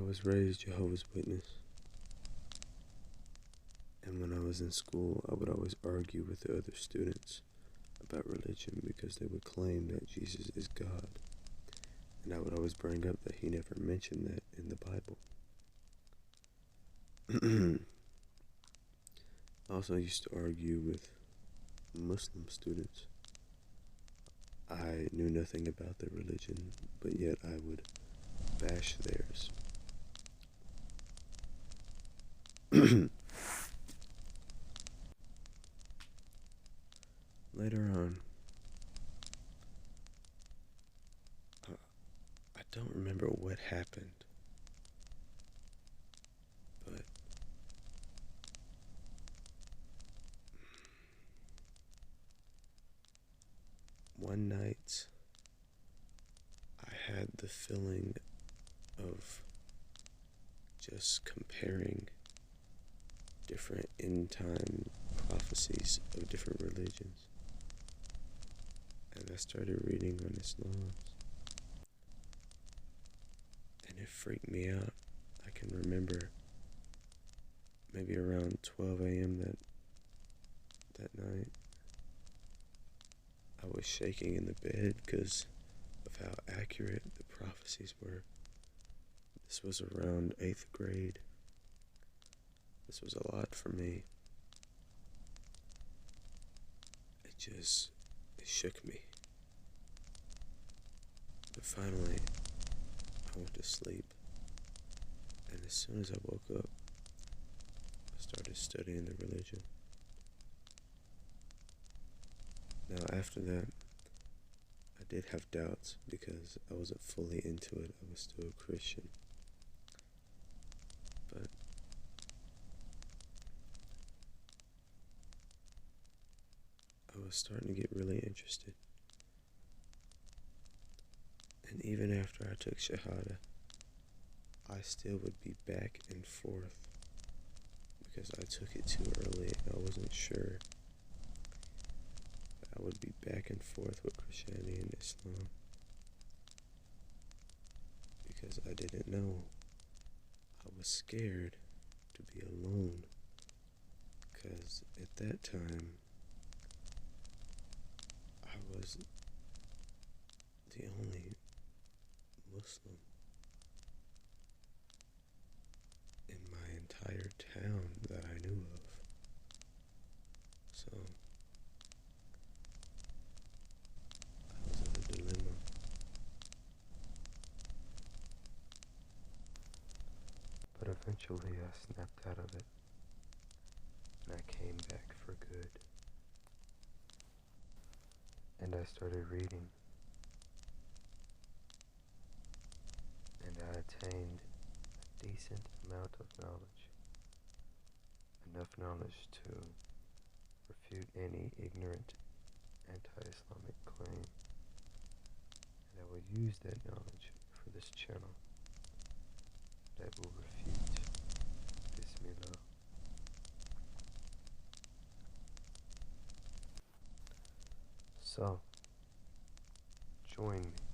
was raised Jehovah's Witness, and when I was in school, I would always argue with the other students about religion because they would claim that Jesus is God, and I would always bring up that he never mentioned that in the Bible. I also used to argue with Muslim students. I knew nothing about their religion, but yet I would bash theirs. Later on, I don't remember what happened, but one night I had the feeling of just comparing different end time prophecies of different religions. And I started reading on Islam, and it freaked me out. I can remember maybe around 12 a.m. that night, I was shaking in the bed because of how accurate the prophecies were. This was around 8th grade. This was a lot for me. It shook me. But finally, I went to sleep. And as soon as I woke up, I started studying the religion. Now, after that, I did have doubts because I wasn't fully into it. I was still a Christian. But I was starting to get really interested. And even after I took Shahada, I still would be back and forth because I took it too early and I wasn't sure. I would be back and forth with Christianity and Islam because I didn't know. I was scared to be alone because at that time I was the only Muslim in my entire town that I knew of. So I was in a dilemma. But eventually I snapped out of it and I came back for good. And I started reading. And I attained a decent amount of knowledge. Enough knowledge to refute any ignorant anti-Islamic claim. And I will use that knowledge for this channel that will refute Bismillah. So, join me